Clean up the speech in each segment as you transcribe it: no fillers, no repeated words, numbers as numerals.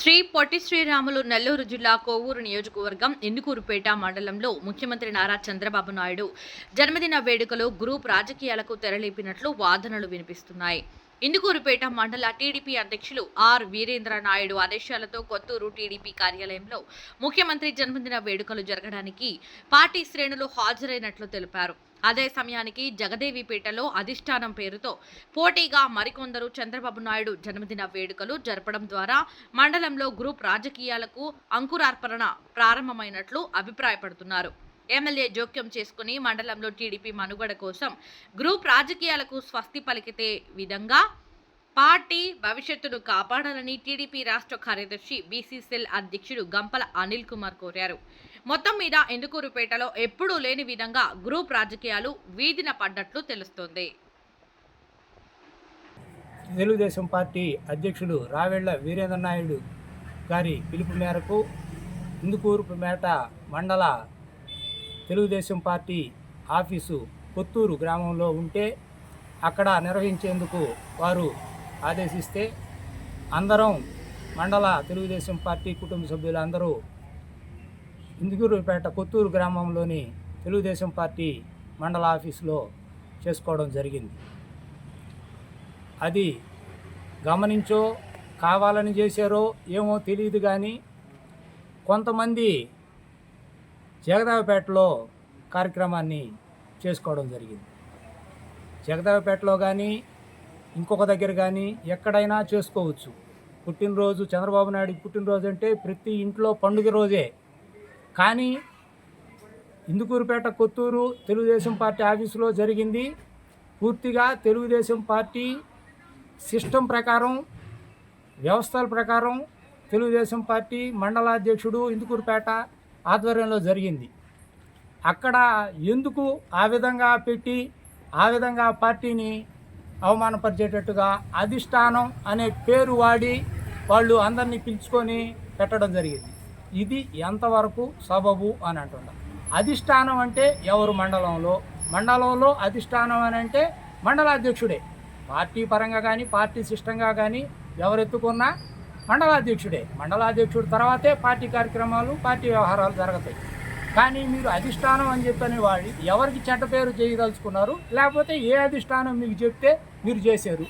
శ్రీ పొట్టి శ్రీరాములు నెల్లూరు జిల్లా కోవూరు నియోజకవర్గం ఇందుకూరుపేట మండలంలో ముఖ్యమంత్రి నారా చంద్రబాబు నాయుడు జన్మదిన వేడుకలు గ్రూప్ రాజకీయాలకు తెరలేపినట్లు వాదనలు వినిపిస్తున్నాయి. ఇందుకూరుపేట మండల టీడీపీ అధ్యక్షులు ఆర్ వీరేంద్ర నాయుడు ఆదేశాలతో కొత్తూరు టీడీపీ కార్యాలయంలో ముఖ్యమంత్రి జన్మదిన వేడుకలు జరగడానికి పార్టీ శ్రేణులు హాజరైనట్లు తెలిపారు. అదే సమయానికి జగదేవిపేటలో అధిష్టానం పేరుతో పోటీగా మరికొందరు చంద్రబాబు నాయుడు జన్మదిన వేడుకలు జరపడం ద్వారా మండలంలో గ్రూప్ రాజకీయాలకు అంకురార్పణ ప్రారంభమైనట్లు అభిప్రాయపడుతున్నారు. ఎమ్మెల్యే జోక్యం చేసుకుని మండలంలో టీడీపీ మనుగడ కోసం గ్రూప్ రాజకీయాలకు స్వస్తి పలికితే విధంగా పార్టీ భవిష్యత్తును కాపాడాలని టీడీపీ రాష్ట్ర కార్యదర్శి బీసీసీఎల్ అధ్యక్షుడు గంపల అనిల్ కుమార్ కోరారు. మొత్తం మీద ఇందుకూరుపేటలో ఎప్పుడూ లేని విధంగా గ్రూప్ రాజకీయాలు వీధిన పడ్డట్లు తెలుస్తోంది. తెలుగుదేశం పార్టీ అధ్యక్షుడు రావెళ్ల వీరేంద్ర నాయుడు గారి పిలుపు మేరకు ఇందుకూరుపేట మండల తెలుగుదేశం పార్టీ ఆఫీసు కొత్తూరు గ్రామంలో ఉంటే అక్కడ నిర్వహించేందుకు వారు ఆదేశిస్తే అందరం మండల తెలుగుదేశం పార్టీ కుటుంబ సభ్యులు అందరూ ఇందుకూరుపేట కొత్తూరు గ్రామంలోని తెలుగుదేశం పార్టీ మండల ఆఫీసులో చేసుకోవడం జరిగింది. అది గమనించో కావాలని చేశారో ఏమో తెలియదు, కానీ కొంతమంది జగదేవిపేటలో కార్యక్రమాన్ని చేసుకోవడం జరిగింది. జగదేవిపేటలో కానీ ఇంకొక దగ్గర కానీ ఎక్కడైనా చేసుకోవచ్చు. పుట్టినరోజు చంద్రబాబు నాయుడు పుట్టినరోజు అంటే ప్రతి ఇంట్లో పండుగ రోజే. కానీ ఇందుకూరుపేట కొత్తూరు తెలుగుదేశం పార్టీ ఆఫీసులో జరిగింది పూర్తిగా తెలుగుదేశం పార్టీ సిస్టమ్ ప్రకారం, వ్యవస్థల ప్రకారం తెలుగుదేశం పార్టీ మండలాధ్యక్షుడు ఇందుకూరుపేట ఆధ్వర్యంలో జరిగింది. అక్కడ ఎందుకు ఆ విధంగా పెట్టి ఆ విధంగా పార్టీని అవమానపరిచేటట్టుగా అధిష్టానం అనే పేరు వాడి వాళ్ళు అందరినీ పిలుచుకొని పెట్టడం జరిగింది. ఇది ఎంతవరకు సబబు అని అంటున్నారు. అధిష్టానం అంటే ఎవరు? మండలంలో అధిష్టానం అని అంటే మండలాధ్యక్షుడే. పార్టీ పరంగా కానీ పార్టీ సిస్టంగా కానీ ఎవరెత్తుకున్నా మండలాధ్యక్షుడే. మండలాధ్యక్షుడు తర్వాతే పార్టీ కార్యక్రమాలు, పార్టీ వ్యవహారాలు జరుగుతాయి. కానీ మీరు అధిష్టానం అని చెప్పని వాళ్ళు ఎవరికి చెడ్డ పేరు చేయదలుచుకున్నారు? లేకపోతే ఏ అధిష్టానం మీకు చెప్తే మీరు చేశారు?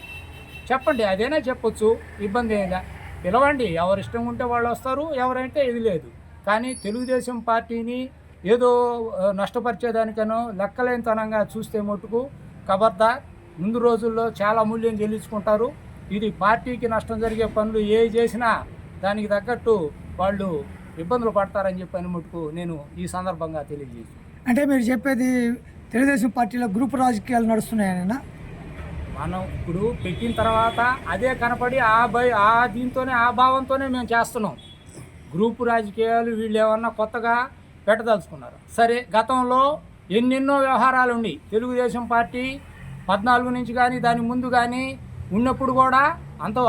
చెప్పండి, అదేనా చెప్పొచ్చు, ఇబ్బంది ఏదా? పిలవండి, ఎవరు ఇష్టం ఉంటే వాళ్ళు వస్తారు, ఎవరంటే ఇది లేదు. కానీ తెలుగుదేశం పార్టీని ఏదో నష్టపరిచేదానికనో లెక్కలేనితనంగా చూస్తే మటుకు ఖబర్దార్. ముందు రోజుల్లో చాలా మూల్యం చెల్లించుకుంటారు. ఇది పార్టీకి నష్టం జరిగే పనులు ఏ చేసినా దానికి తగ్గట్టు వాళ్ళు ఇబ్బందులు పడతారని చెప్పని మటుకు నేను ఈ సందర్భంగా తెలియజేస్తాను. అంటే మీరు చెప్పేది తెలుగుదేశం పార్టీలో గ్రూప్ రాజకీయాలు నడుస్తున్నాయన? మనం ఇప్పుడు పెట్టిన తర్వాత అదే కనపడి దీంతోనే ఆ భావంతోనే మేము చేస్తున్నాం. గ్రూపు రాజకీయాలు వీళ్ళు ఏమన్నా కొత్తగా పెట్టదలుచుకున్నారు. సరే, గతంలో ఎన్నెన్నో వ్యవహారాలు ఉండి తెలుగుదేశం పార్టీ 14 నుంచి కానీ దాని ముందు కానీ ఉన్నప్పుడు కూడా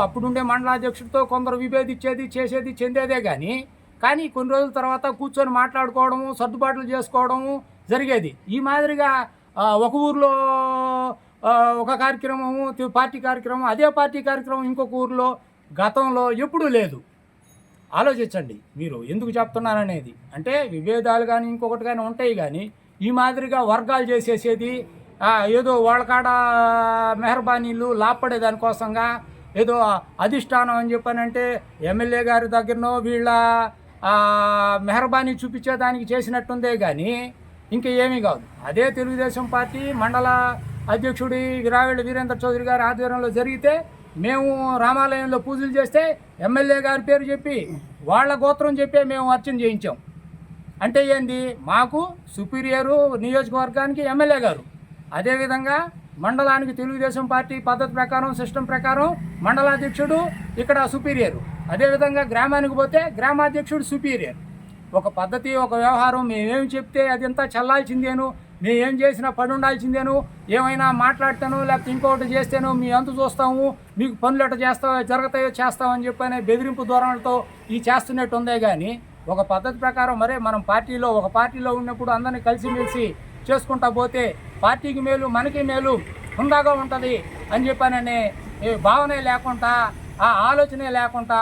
అప్పుడుండే మండలాధ్యక్షుడితో కొందరు విభేదించేది, చేసేది, చెందేదే కానీ కొన్ని రోజుల తర్వాత కూర్చొని మాట్లాడుకోవడము, సర్దుబాట్లు చేసుకోవడము జరిగేది. ఈ మాదిరిగా ఒక ఊరిలో ఒక కార్యక్రమము, పార్టీ కార్యక్రమం, అదే పార్టీ కార్యక్రమం ఇంకొక ఊరిలో గతంలో ఎప్పుడూ లేదు. ఆలోచించండి మీరు ఎందుకు చెప్తున్నారనేది. అంటే విభేదాలు కానీ ఇంకొకటి కానీ ఉంటాయి, కానీ ఈ మాదిరిగా వర్గాలు చేసేసేది, ఏదో వాళ్ళకాడ మెహర్బానీలు లాప్పడే దానికోసంగా ఏదో అధిష్టానం అని చెప్పానంటే ఎమ్మెల్యే గారి దగ్గరనో వీళ్ళ మెహర్బానీ చూపించేదానికి చేసినట్టుందే, కానీ ఇంకా ఏమీ కాదు. అదే తెలుగుదేశం పార్టీ మండల అధ్యక్షుడి రావెళ్ల వీరేంద్ర చౌదరి గారి ఆధ్వర్యంలో జరిగితే మేము రామాలయంలో పూజలు చేస్తే ఎమ్మెల్యే గారి పేరు చెప్పి వాళ్ళ గోత్రం చెప్పే మేము అర్చన చేయించాం. అంటే ఏంది? మాకు సుపీరియరు నియోజకవర్గానికి ఎమ్మెల్యే గారు, అదేవిధంగా మండలానికి తెలుగుదేశం పార్టీ పద్ధతి ప్రకారం, సిస్టమ్ ప్రకారం మండలాధ్యక్షుడు ఇక్కడ సుపీరియరు, అదేవిధంగా గ్రామానికి పోతే గ్రామాధ్యక్షుడు సుపీరియర్. ఒక పద్ధతి, ఒక వ్యవహారం మేమేమి చెప్తే అదంతా చల్లాల్సిందేను, మేమేం చేసినా పడి ఉండాల్సిందేను, ఏమైనా మాట్లాడితేనో లేకపోతే ఇంకొకటి చేస్తేనో మీ అంతు చూస్తాము, మీకు పనులు ఎట్ట జరుగుతాయో చేస్తామని చెప్పనే బెదిరింపు ధోరణులతో ఈ చేస్తున్నట్టు ఉందే. కానీ ఒక పద్ధతి ప్రకారం మరే మనం ఒక పార్టీలో ఉన్నప్పుడు అందరినీ కలిసిమెలిసి చేసుకుంటా పోతే పార్టీకి మేలు, మనకి మేలు, హుందాగా ఉంటుంది అని చెప్పాననే భావనే లేకుండా ఆ ఆలోచనే లేకుండా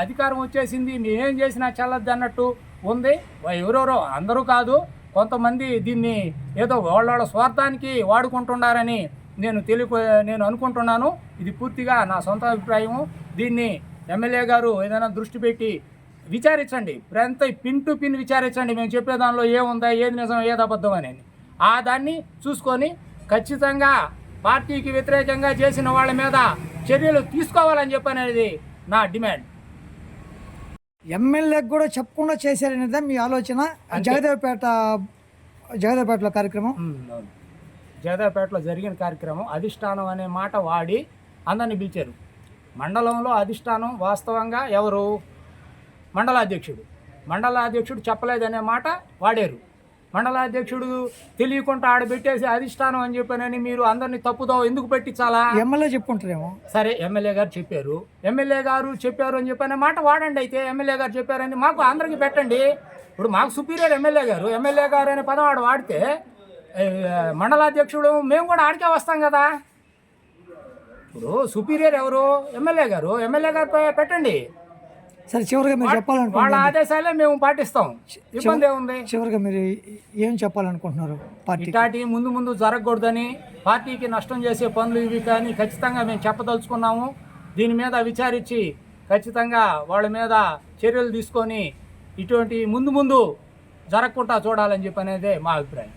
అధికారం వచ్చేసింది మేమేం చేసినా చెల్లద్దు అన్నట్టు ఉంది. ఎవరెవరో అందరూ కాదు, కొంతమంది దీన్ని ఏదో వాళ్ళ స్వార్థానికి వాడుకుంటున్నారని నేను అనుకుంటున్నాను. ఇది పూర్తిగా నా సొంత అభిప్రాయము. దీన్ని ఎమ్మెల్యే గారు ఏదైనా దృష్టి పెట్టి విచారించండి, ఎంత పిన్ టు పిన్ విచారించండి. మేము చెప్పే దానిలో ఏముందా, ఏది నిజం, ఏది అబద్ధం అనేది దాన్ని చూసుకొని ఖచ్చితంగా పార్టీకి వ్యతిరేకంగా చేసిన వాళ్ళ మీద చర్యలు తీసుకోవాలని చెప్పనేది నా డిమాండ్. ఎమ్మెల్యేకి కూడా చెప్పకుండా చేశారనేది మీ ఆలోచన. జగదేవపేటలో కార్యక్రమం, అవును. జగదేవపేటలో జరిగిన కార్యక్రమం అధిష్టానం అనే మాట వాడి అందరిని పిలిచారు. మండలంలో అధిష్టానం వాస్తవంగా ఎవరు? మండలాధ్యక్షుడు చెప్పలేదనే మాట వాడారు. మండలాధ్యక్షుడు తెలియకుండా ఆడబెట్టేసి అధిష్టానం అని చెప్పానని మీరు అందరినీ తప్పుదో ఎందుకు పెట్టించాలా? ఎమ్మెల్యే చెప్పుకుంటారేమో. సరే, ఎమ్మెల్యే గారు చెప్పారు అని చెప్పనే మాట వాడండి. అయితే ఎమ్మెల్యే గారు చెప్పారని మాకు అందరికీ పెట్టండి. ఇప్పుడు మాకు సుపీరియర్ ఎమ్మెల్యే గారు అనే పదం ఆడు వాడితే మండలాధ్యక్షుడు మేము కూడా ఆడికే వస్తాం కదా. ఇప్పుడు సుపీరియర్ ఎవరు? ఎమ్మెల్యే గారు పెట్టండి. సరే, చివరిగా మీరు వాళ్ళ చెప్పాలనుకుంటున్నారు, ఆదేశాలే మేము పాటిస్తాం. ఇబ్బంది ఏముంది? చివరిగా మీరు ఏం చెప్పాలనుకుంటున్నారు? పార్టీ ఇటాటి ముందు జరగకూడదని, పార్టీకి నష్టం చేసే పనులు ఇవి కానీ ఖచ్చితంగా మేము చెప్పదలుచుకున్నాము. దీని మీద విచారించి ఖచ్చితంగా వాళ్ళ మీద చర్యలు తీసుకొని ఇటువంటి ముందు జరగకుండా చూడాలని చెప్పి అనేదే మా అభిప్రాయం.